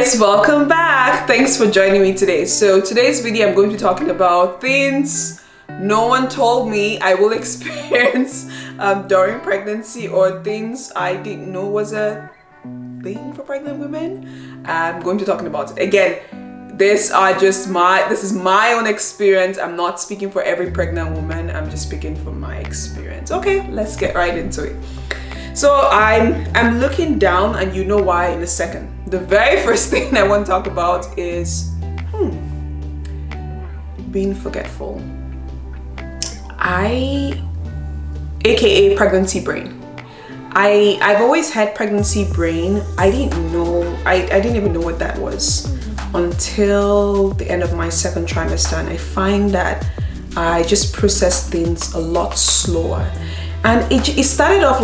guys, welcome back. Thanks for joining me today. So today's video I'm going to be talking about things no one told me I will experience during pregnancy, or things I didn't know was a thing for pregnant women. I'm going to be talking about it. Again, this is my own experience. I'm not speaking for every pregnant woman. I'm just speaking from my experience. Okay, let's get right into it. So I'm looking down, and you know why in a second. The very first thing I want to talk about is being forgetful. AKA pregnancy brain. I've always had pregnancy brain. I didn't even know what that was until the end of my second trimester, and I find that I just process things a lot slower. And it started off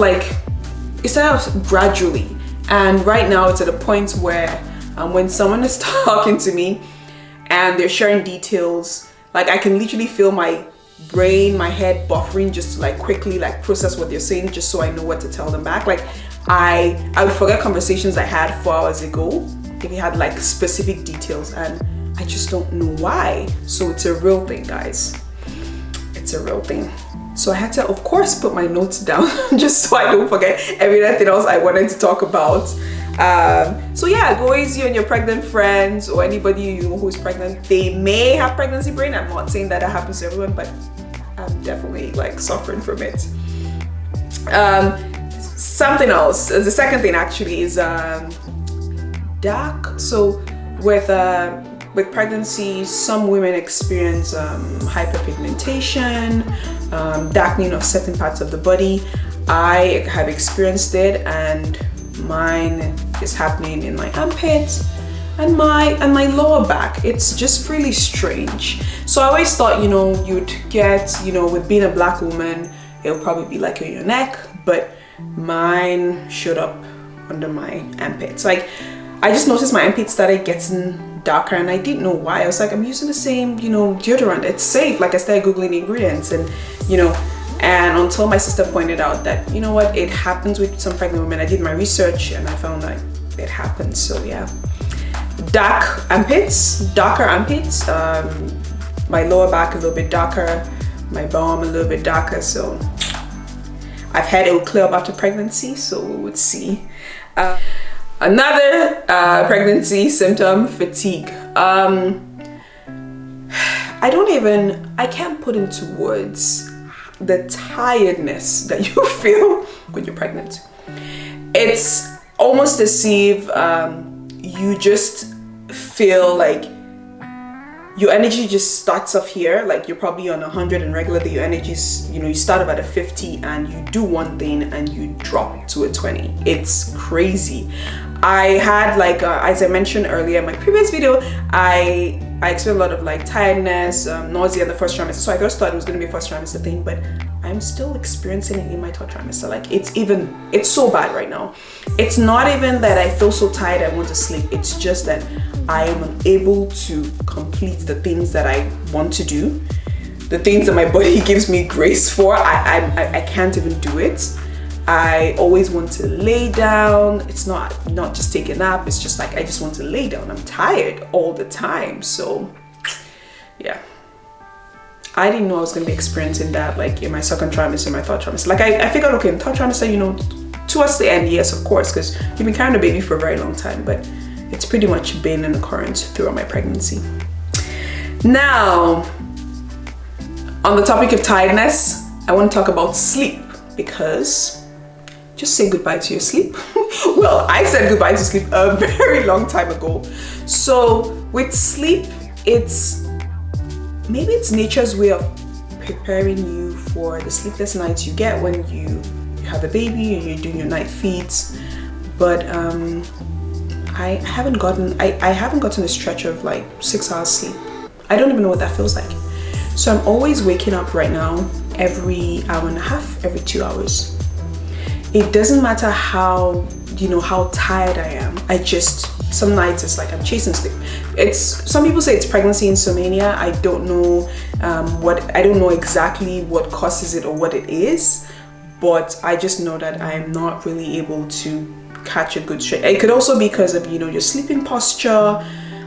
gradually, and right now it's at a point where when someone is talking to me and they're sharing details, like I can literally feel my brain, my head buffering just to quickly process what they're saying, just so I know what to tell them back. I would forget conversations I had 4 hours ago if it had specific details, and I just don't know why. So it's a real thing, guys. It's a real thing. So I had to, of course, put my notes down just so I don't forget everything else I wanted to talk about. So yeah, go easy on your pregnant friends or anybody you know who's pregnant. They may have pregnancy brain. I'm not saying that happens to everyone, but I'm definitely suffering from it. Something else, the second thing actually is dark. So with pregnancy, some women experience hyperpigmentation, darkening of certain parts of the body. I have experienced it, and mine is happening in my armpits and my lower back. It's just really strange. So I always thought, you'd get, with being a black woman, it'll probably be on your neck, but mine showed up under my armpits. I just noticed my armpits started getting darker, and I didn't know why. I was I'm using the same, deodorant. It's safe. I started Googling the ingredients, and and until my sister pointed out that, what, it happens with some pregnant women. I did my research and I found that it happens. So yeah, darker armpits, my lower back a little bit darker, my bum a little bit darker. So I've had it will clear up after pregnancy, so we would see. Another pregnancy symptom, fatigue. I can't put into words the tiredness that you feel when you're pregnant. It's almost as if you just feel your energy just starts off here, you're probably on 100, and regular day your energy's, you start about a 50 and you do one thing and you drop to a 20. It's crazy. I had as I mentioned earlier in my previous video, I experienced a lot of tiredness, nausea in the first trimester. So I just thought it was going to be a first trimester thing, but I'm still experiencing it in my third trimester. It's so bad right now. It's not even that I feel so tired I want to sleep. It's just that I am unable to complete the things that I want to do, the things that my body gives me grace for. I can't even do it. I always want to lay down. It's not just take a nap. It's just I just want to lay down. I'm tired all the time. So yeah, I didn't know I was going to be experiencing that in my second trimester, my third trimester. I figured, okay, in third trimester, towards the end, yes, of course, because you've been carrying a baby for a very long time, but it's pretty much been an occurrence throughout my pregnancy. Now, on the topic of tiredness, I want to talk about sleep, because just say goodbye to your sleep. Well, I said goodbye to sleep a very long time ago. So with sleep, maybe it's nature's way of preparing you for the sleepless nights you get when you have a baby and you're doing your night feeds. But I haven't gotten a stretch of 6 hours sleep. I don't even know what that feels like. So I'm always waking up right now every hour and a half, every 2 hours. It doesn't matter how tired I am. Some nights it's I'm chasing sleep. Some people say it's pregnancy insomnia. I don't know I don't know exactly what causes it or what it is, but I just know that I am not really able to catch a good straight. It could also be because of, you know, your sleeping posture.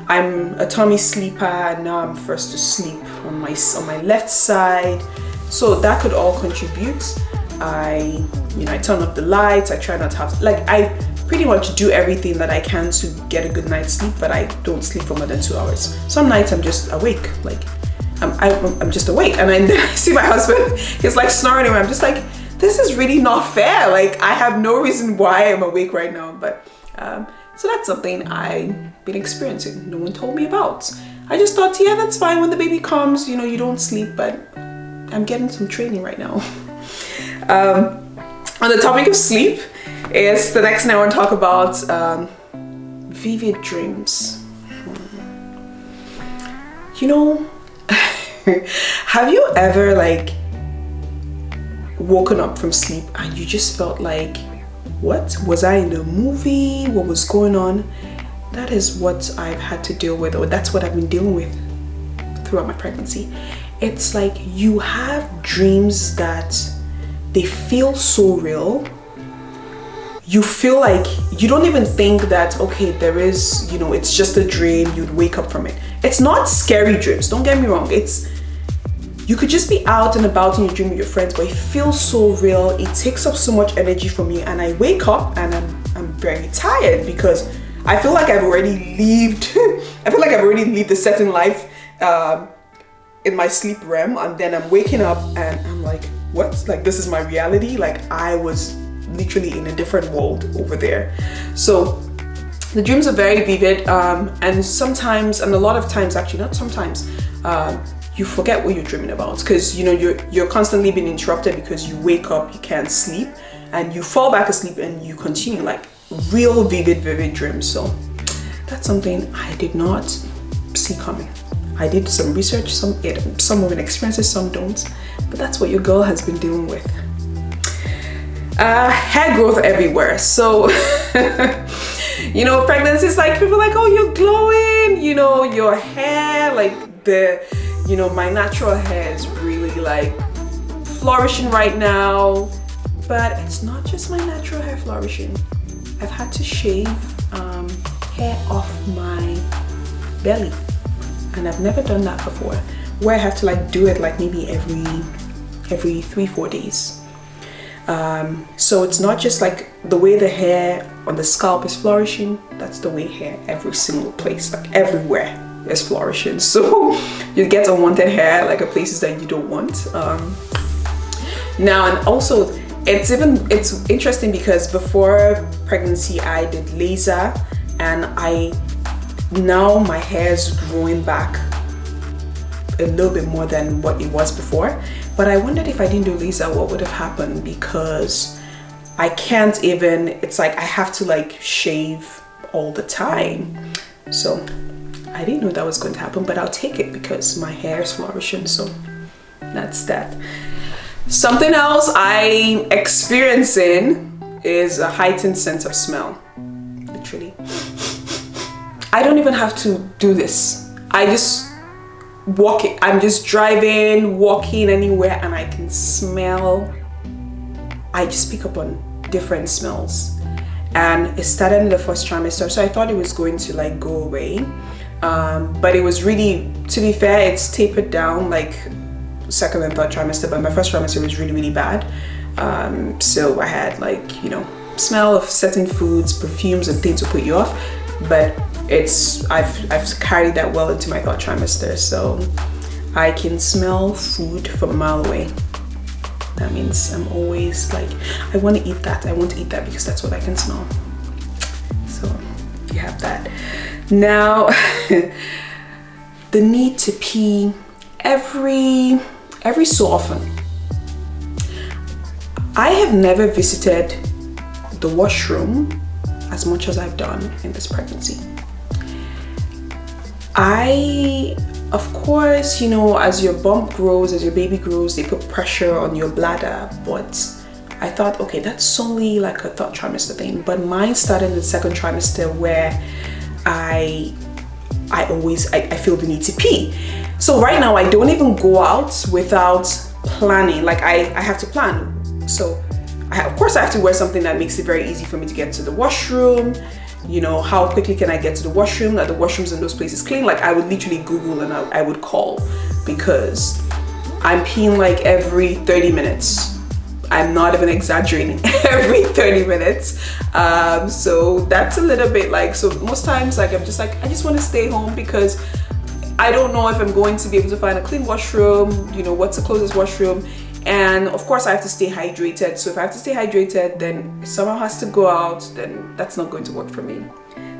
I'm a tummy sleeper, and now I'm first to sleep on my left side, so that could all contribute. I turn off the lights. I try not to have, like, I pretty much do everything that I can to get a good night's sleep, but I don't sleep for more than 2 hours. Some nights I'm just awake, like I'm just awake, and then I see my husband, he's like snoring away. I'm just like, this is really not fair. Like, I have no reason why I'm awake right now, but so that's something I've been experiencing. No one told me about. I just thought, yeah, that's fine. When the baby comes, you know, you don't sleep, but I'm getting some training right now. On the topic of sleep, is the next thing I want to talk about vivid dreams. You know, have you ever like woken up from sleep and you just felt like, what was I in a movie? What was going on? That is what I've had to deal with, or that's what I've been dealing with throughout my pregnancy. It's like you have dreams that they feel so real. You feel like you don't even think that, okay, there is, you know, it's just a dream, you'd wake up from it. It's not scary dreams, don't get me wrong. It's, you could just be out and about in your dream with your friends, but it feels so real. It takes up so much energy from you, and I wake up and I'm very tired because I feel like I've already lived. I feel like I've already lived a certain life in my sleep REM, and then I'm waking up and I'm like, what? Like, this is my reality? Like, I was literally in a different world over there. So the dreams are very vivid, and sometimes, and a lot of times, actually not sometimes, you forget what you're dreaming about, because you know you're constantly being interrupted because you wake up, you can't sleep, and you fall back asleep and you continue, like real vivid dreams. So that's something I did not see coming. I did some research, some women experience it, some don't, but that's what your girl has been dealing with. Hair growth everywhere. So you know, pregnancy is like, people are like, oh, you're glowing, you know, your hair, like you know, my natural hair is really like flourishing right now, but it's not just my natural hair flourishing. I've had to shave hair off my belly, and I've never done that before, where I have to like do it like maybe every 3-4 days. So it's not just like the way the hair on the scalp is flourishing, that's the way hair every single place, like everywhere, is flourishing. So you get unwanted hair, like at places that you don't want. Now, and also it's interesting because before pregnancy I did laser, and now my hair is growing back a little bit more than what it was before. But I wondered if I didn't do laser, what would have happened, because I can't even, it's like I have to like shave all the time. So I didn't know that was going to happen, but I'll take it because my hair is flourishing. So that's that. Something else I'm experiencing is a heightened sense of smell. Literally. I don't even have to do this. I just walking, I'm just driving, walking anywhere, and I can smell. I just pick up on different smells, and it started in the first trimester, so I thought it was going to like go away, but it was really, to be fair, it's tapered down like second and third trimester, but my first trimester was really bad. So I had like, you know, smell of certain foods, perfumes and things to put you off, but I've carried that well into my third trimester, so I can smell food from a mile away. That means I'm always like, I want to eat that, because that's what I can smell. So you have that. Now the need to pee every so often. I have never visited the washroom as much as I've done in this pregnancy. Of course, you know, as your bump grows, as your baby grows, they put pressure on your bladder, but I thought, okay, that's only like a third trimester thing. But mine started in the second trimester, where I feel the need to pee. So right now I don't even go out without planning. Like I have to plan. So of course I have to wear something that makes it very easy for me to get to the washroom. You know, how quickly can I get to the washroom? Are the washrooms in those places clean? Like I would literally Google and I would call, because I'm peeing like every 30 minutes. I'm not even exaggerating, every 30 minutes. So that's a little bit like, so most times like I'm just like, I just want to stay home because I don't know if I'm going to be able to find a clean washroom, you know, what's the closest washroom. And of course I have to stay hydrated. So if I have to stay hydrated, then if someone has to go out, then that's not going to work for me.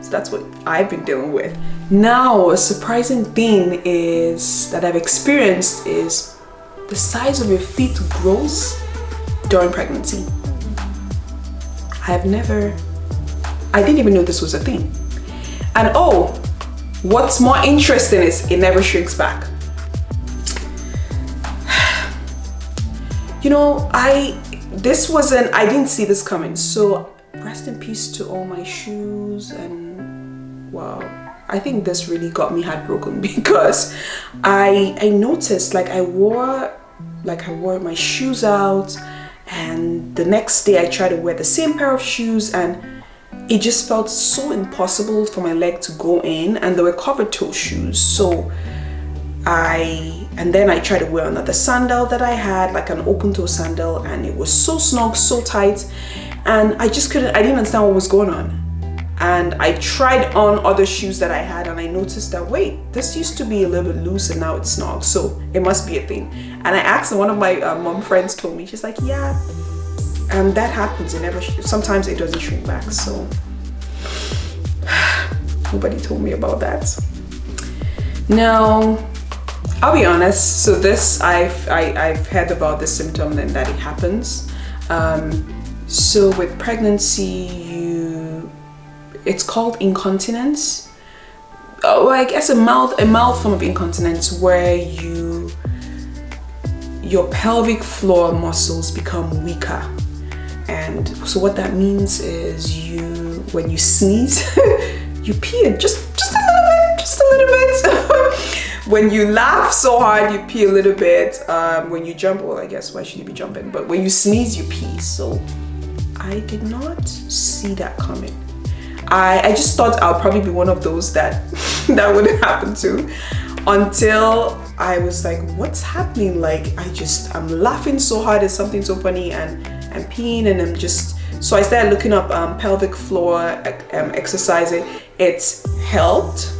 So that's what I've been dealing with. Now, a surprising thing is that I've experienced is the size of your feet grows during pregnancy. I didn't even know this was a thing. And oh, what's more interesting is it never shrinks back. You know, I didn't see this coming. So rest in peace to all my shoes. And wow, I think this really got me heartbroken, because I noticed like I wore my shoes out, and the next day I tried to wear the same pair of shoes, and it just felt so impossible for my leg to go in, and they were covered toe shoes. So then I tried to wear another sandal that I had, like an open toe sandal, and it was so snug, so tight, and I didn't understand what was going on. And I tried on other shoes that I had, and I noticed that, wait, this used to be a little bit loose and now it's snug, so it must be a thing. And I asked, and one of my mom friends told me, she's like, yeah, and that happens. Sometimes it doesn't shrink back. So nobody told me about that. Now, I'll be honest. So this, I've heard about this symptom and that it happens. So with pregnancy, it's called incontinence. Oh, I guess a mild form of incontinence, where your pelvic floor muscles become weaker. And so what that means is when you sneeze, you pee just a little bit. When you laugh so hard, you pee a little bit. When you jump, well, I guess why should you be jumping? But when you sneeze, you pee. So I did not see that coming. I just thought I'll probably be one of those that wouldn't happen to, until I was like, what's happening? Like I'm laughing so hard at something so funny, and I'm peeing, and so I started looking up pelvic floor exercising. It's helped.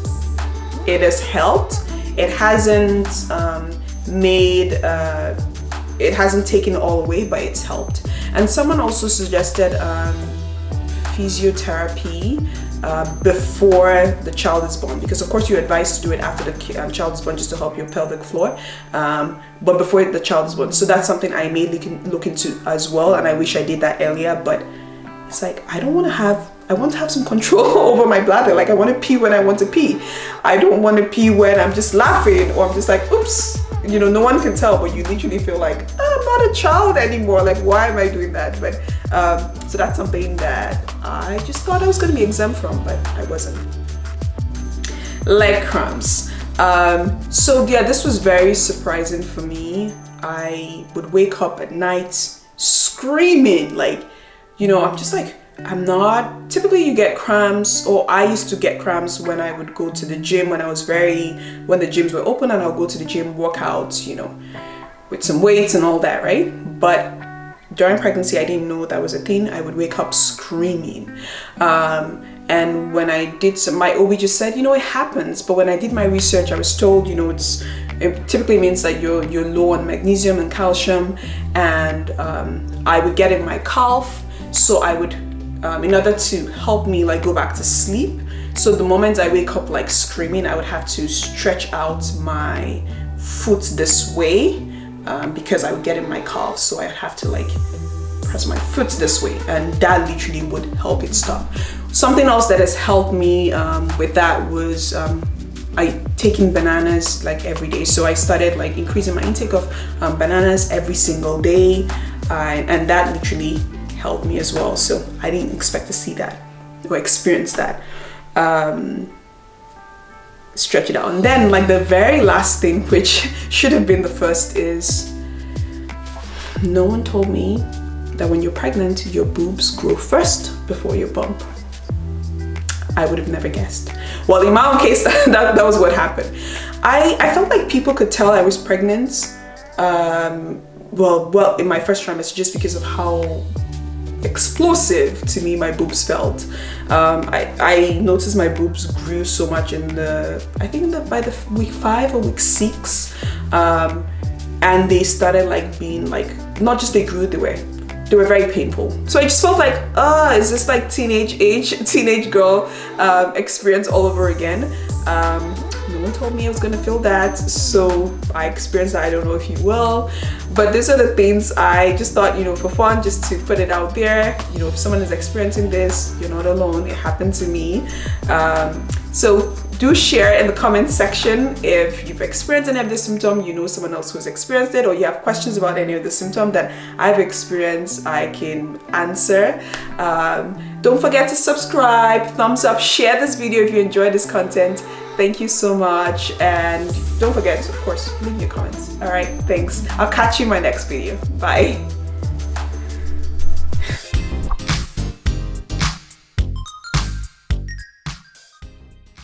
It has helped. It hasn't it hasn't taken it all away, but it's helped. And someone also suggested physiotherapy before the child is born, because of course you're advised to do it after the child is born, just to help your pelvic floor, but before the child is born. So that's something I may look into as well, and I wish I did that earlier. But it's like, I want to have some control over my bladder. Like I want to pee when I want to pee. I don't want to pee when I'm just laughing, or I'm just like, oops, you know, no one can tell, but you literally feel like, I'm not a child anymore. Like, why am I doing that? But so that's something that I just thought I was going to be exempt from, but I wasn't. Leg cramps. So yeah, this was very surprising for me. I would wake up at night screaming, like, you know, I'm just like, typically you get cramps, or I used to get cramps when I would go to the gym, when the gyms were open, and I'll go to the gym, work out, you know, with some weights and all that, right? But during pregnancy, I didn't know that was a thing. I would wake up screaming. And when I did my OB just said, you know, it happens. But when I did my research, I was told, you know, it typically means that you're low on magnesium and calcium, and I would get in my calf. So I would, in order to help me like go back to sleep, so the moment I wake up like screaming, I would have to stretch out my foot this way, because I would get in my calf. So I'd have to like press my foot this way, and that literally would help it stop. Something else that has helped me with that was taking bananas like every day. So I started like increasing my intake of bananas every single day, and that literally helped me as well. So I didn't expect to see that or experience that. Stretch it out. And then like the very last thing, which should have been the first, is no one told me that when you're pregnant, your boobs grow first before your bump. I would have never guessed. Well, in my own case, that was what happened. I felt like people could tell I was pregnant. Well, in my first trimester, just because of how explosive to me my boobs felt. I noticed my boobs grew so much by the week 5 or week 6, and they started like being like, not just they grew, they were very painful. So I just felt like, is this like teenage girl experience all over again? No one told me I was gonna feel that, so I experienced that. I don't know if you will, but these are the things I just thought, for fun, just to put it out there. If someone is experiencing this, you're not alone. It happened to me. So do share in the comment section if you've experienced any of this symptom, someone else who's experienced it, or you have questions about any of the symptom that I've experienced, I can answer. Don't forget to subscribe, thumbs up, share this video if you enjoyed this content. Thank you so much, and don't forget to, of course, leave your comments. All right, thanks. I'll catch you in my next video. Bye.